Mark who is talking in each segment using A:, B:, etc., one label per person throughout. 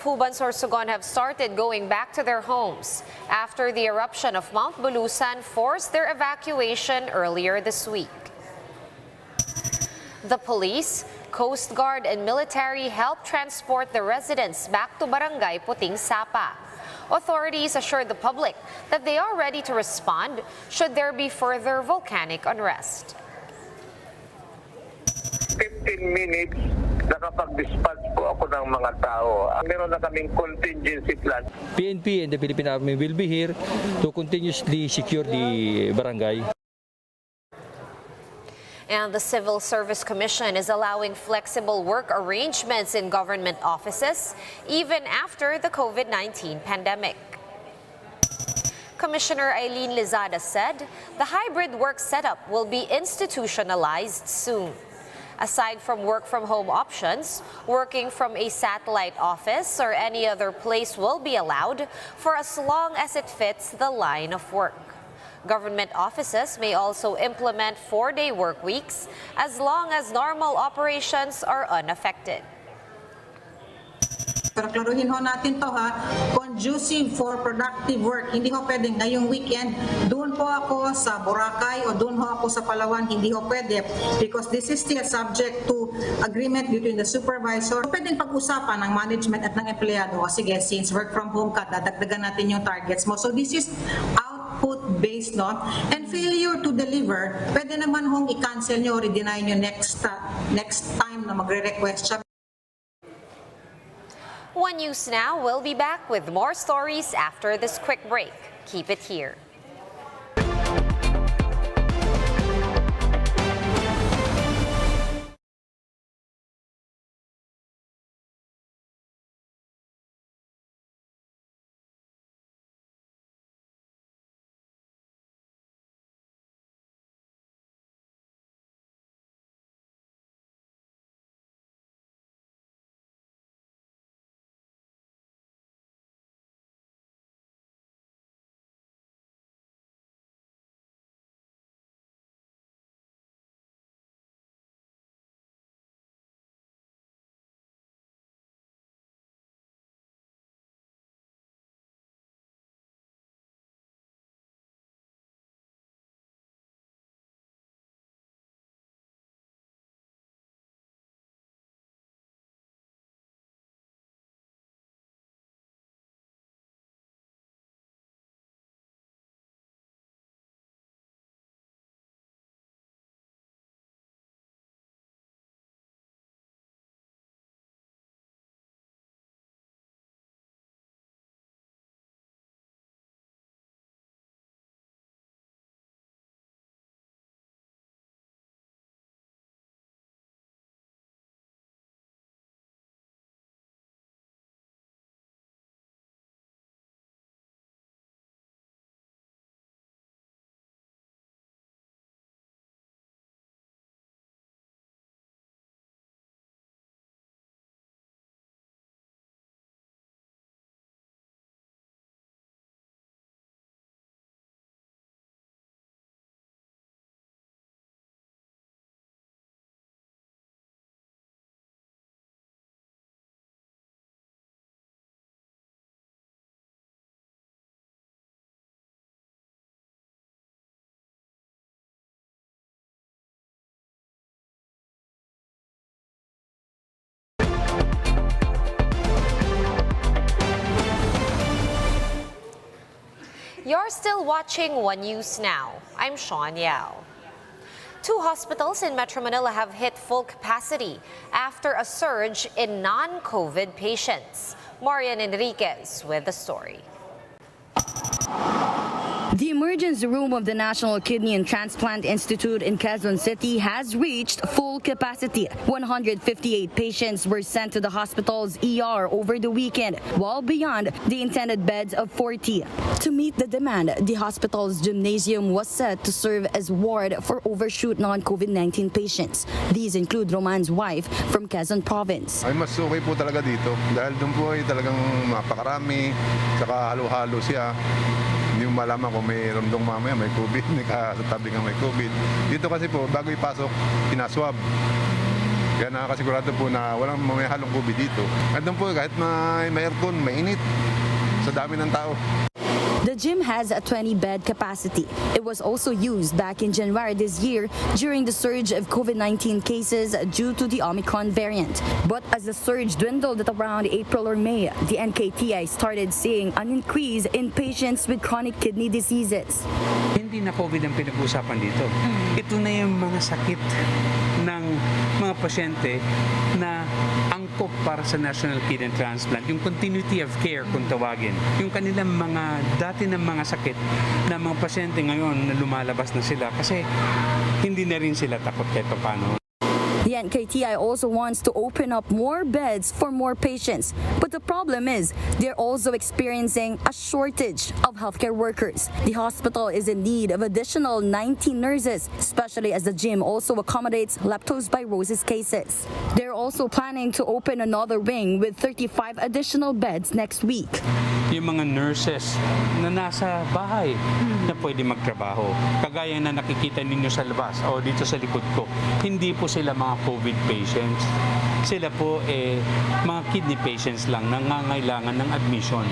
A: Fuban Sorsogon have started going back to their homes after the eruption of Mount Bulusan forced their evacuation earlier this week. The police, Coast Guard, and military helped transport the residents back to Barangay Puting Sapa. Authorities assured the public that they are ready to respond should there be further volcanic unrest.
B: 15 minutes, nakapag-dispatch po ako ng mga tao. Meron na kaming contingency plan.
C: PNP and the Philippine Army will be here to continuously secure the barangay.
A: And the Civil Service Commission is allowing flexible work arrangements in government offices even after the COVID-19 pandemic. Commissioner Eileen Lizada said the hybrid work setup will be institutionalized soon. Aside from work-from-home options, working from a satellite office or any other place will be allowed for as long as it fits the line of work. Government offices may also implement 4-day work weeks as long as normal operations are unaffected.
D: Pero klaruhin ho natin to ha, conducive for productive work. Hindi ho pwedeng ngayong weekend, doon po ako sa Boracay o doon ho ako sa Palawan, hindi ho pwede because this is still subject to agreement between the supervisor. Pwedeng pag-usapan ng management at ng empleyado, sige, since work from home ka, dadagdagan natin yung targets mo. So this is output-based, no? And failure to deliver, pwede naman hong i-cancel nyo or i-deny nyo next time na magre-request siya.
A: One News Now will be back with more stories after this quick break. Keep it here. You're still watching One News Now. I'm Sean Yao. 2 hospitals in Metro Manila have hit full capacity after a surge in non-COVID patients. Marian Enriquez with the story.
E: The emergency room of the National Kidney and Transplant Institute in Quezon City has reached full capacity. 158 patients were sent to the hospital's ER over the weekend, well beyond the intended beds of 40. To meet the demand, the hospital's gymnasium was set to serve as ward for overshoot non-COVID-19 patients. These include Roman's wife from Quezon Province.
F: Ay mas okay po talaga dito dahil doon po ay talagang napakarami, saka halo-halo siya. Hindi mo malaman kung may rondong mamaya, may COVID, may katabi nga may COVID. Dito kasi po, bago ipasok, pinaswab. Kaya nakakasigurado po na walang may halong COVID dito. At doon po kahit may aircon, mainit sa dami ng tao.
E: The gym has a 20-bed capacity. It was also used back in January this year during the surge of COVID-19 cases due to the Omicron variant. But as the surge dwindled at around April or May, the NKTI started seeing an increase in patients with chronic kidney diseases.
G: Hindi na COVID ang pinag-uusapan dito. Ito na yung mga sakit ng mga pasyente na angkop para sa National Kidney Transplant. Yung continuity of care kung tawagin. Yung kanilang mga dati ng mga sakit na mga pasyente ngayon na lumalabas na sila kasi hindi na rin sila takot kahit paano.
E: The NKTI also wants to open up more beds for more patients. But the problem is they're also experiencing a shortage of healthcare workers. The hospital is in need of additional 19 nurses, especially as the gym also accommodates leptospirosis cases. They're also planning to open another wing with 35 additional beds next week.
G: Yung mga nurses na nasa bahay na pwede magtrabaho. Kagaya na nakikita ninyo sa labas o dito sa likod ko, hindi po sila mga COVID patients. Sila po mga kidney patients lang na nangangailangan ng admission.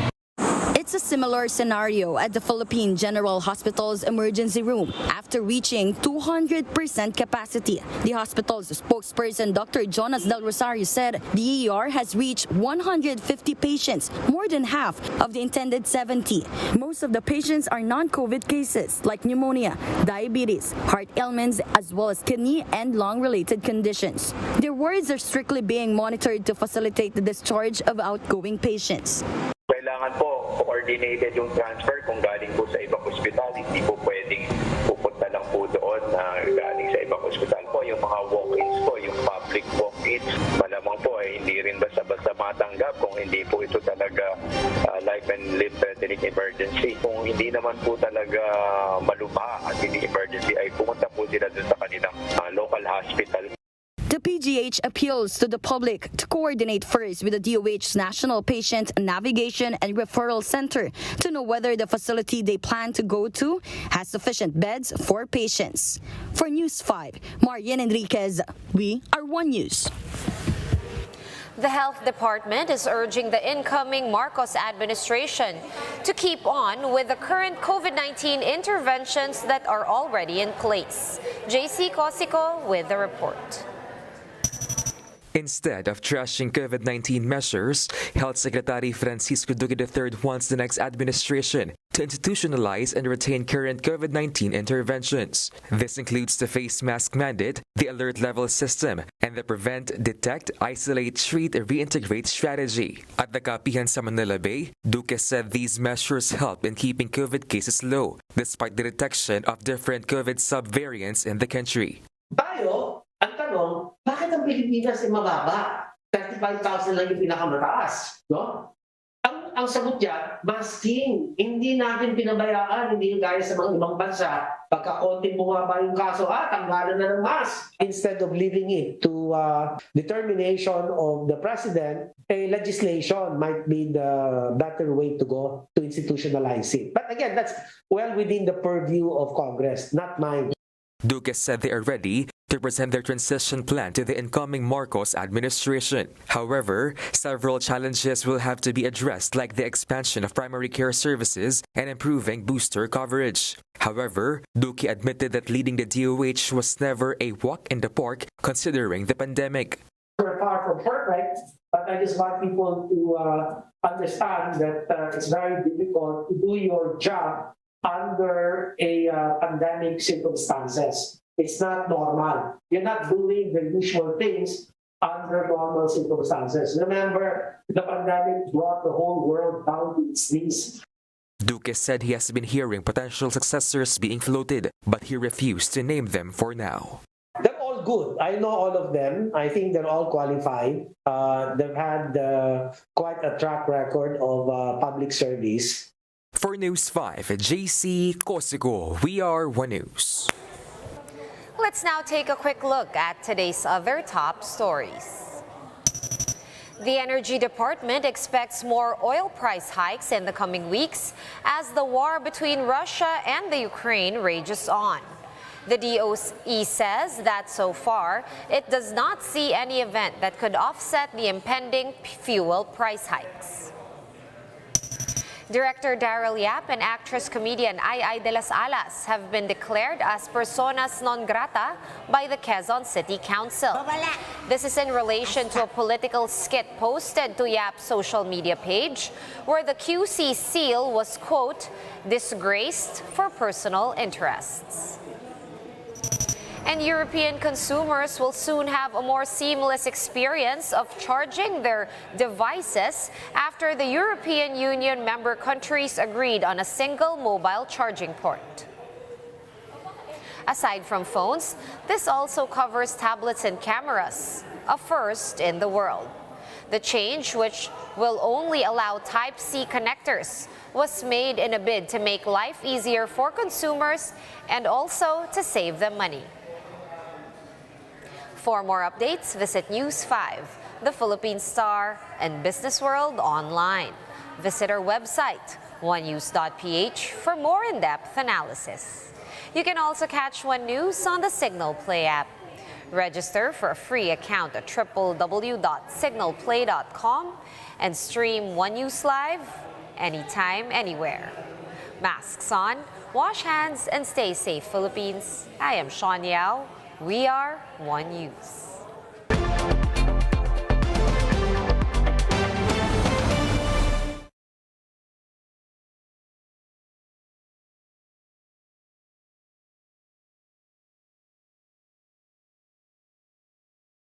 E: It's a similar scenario at the Philippine General Hospital's emergency room. After reaching 200% capacity, the hospital's spokesperson, Dr. Jonas Del Rosario, said the ER has reached 150 patients, more than half of the intended 70. Most of the patients are non-COVID cases like pneumonia, diabetes, heart ailments, as well as kidney and lung-related conditions. Their wards are strictly being monitored to facilitate the discharge of outgoing patients.
B: Kailangan po coordinated yung transfer kung galing po sa ibang ospital. Hindi po pwedeng pupunta lang po doon na galing sa ibang ospital po. Yung mga walk-ins po, yung public walk-ins, malamang po hindi rin basta-basta matanggap kung hindi po ito talaga life and life-threatening emergency. Kung hindi naman po talaga malubha at hindi emergency, ay pumunta po sila doon sa kanilang local hospital.
E: The PGH appeals to the public to coordinate first with the DOH's National Patient Navigation and Referral Center to know whether the facility they plan to go to has sufficient beds for patients. For News 5, Marian Enriquez, we are One News.
A: The Health Department is urging the incoming Marcos administration to keep on with the current COVID-19 interventions that are already in place. JC Cosico with the report.
H: Instead of trashing COVID-19 measures, Health Secretary Francisco Duque III wants the next administration to institutionalize and retain current COVID-19 interventions. This includes the face mask mandate, the alert level system, and the prevent, detect, isolate, treat, reintegrate strategy. At the Kapihan sa Manila Bay, Duque said these measures help in keeping COVID cases low, despite the detection of different COVID subvariants in the country.
I: Tayo, ang tanong, bakit ang Pilipinas ay mababa? 35,000 lang yung pinakamataas, no? Ang sagot niya, masking. Hindi natin pinabayaan, hindi gaya sa mga ibang bansa. Pagka konting bumaba yung kaso, tanggalan na ng mask. Instead of leaving it to determination of the president, a legislation might be the better way to go to institutionalize it. But again, that's well within the purview of Congress, not mine.
H: Duque said they are ready to present their transition plan to the incoming Marcos administration. However, several challenges will have to be addressed, like the expansion of primary care services and improving booster coverage. However, Duque admitted that leading the DOH was never a walk in the park considering the pandemic.
I: We're far from perfect, but I just want people to understand that it's very difficult to do your job under a pandemic circumstances. It's not normal. You're not doing the usual things under normal circumstances. Remember, the pandemic brought the whole world down to its knees.
H: Duque said he has been hearing potential successors being floated, but he refused to name them for now.
I: They're all good. I know all of them. I think they're all qualified. They've had quite a track record of public service.
H: For News 5, JC Cosico, we are One News.
A: Let's now take a quick look at today's other top stories. The Energy Department expects more oil price hikes in the coming weeks as the war between Russia and the Ukraine rages on. The DOE says that so far, it does not see any event that could offset the impending fuel price hikes. Director Daryl Yap and actress-comedian Ai de las Alas have been declared as personas non grata by the Quezon City Council. This is in relation to a political skit posted to Yap's social media page where the QC seal was, quote, disgraced for personal interests. And European consumers will soon have a more seamless experience of charging their devices after the European Union member countries agreed on a single mobile charging port. Aside from phones, this also covers tablets and cameras, a first in the world. The change, which will only allow Type-C connectors, was made in a bid to make life easier for consumers and also to save them money. For more updates, visit News 5, The Philippine Star, and Business World online. Visit our website, onenews.ph, for more in-depth analysis. You can also catch One News on the Signal Play app. Register for a free account at www.signalplay.com and stream One News live anytime, anywhere. Masks on, wash hands, and stay safe, Philippines. I am Sean Yao. We are One News.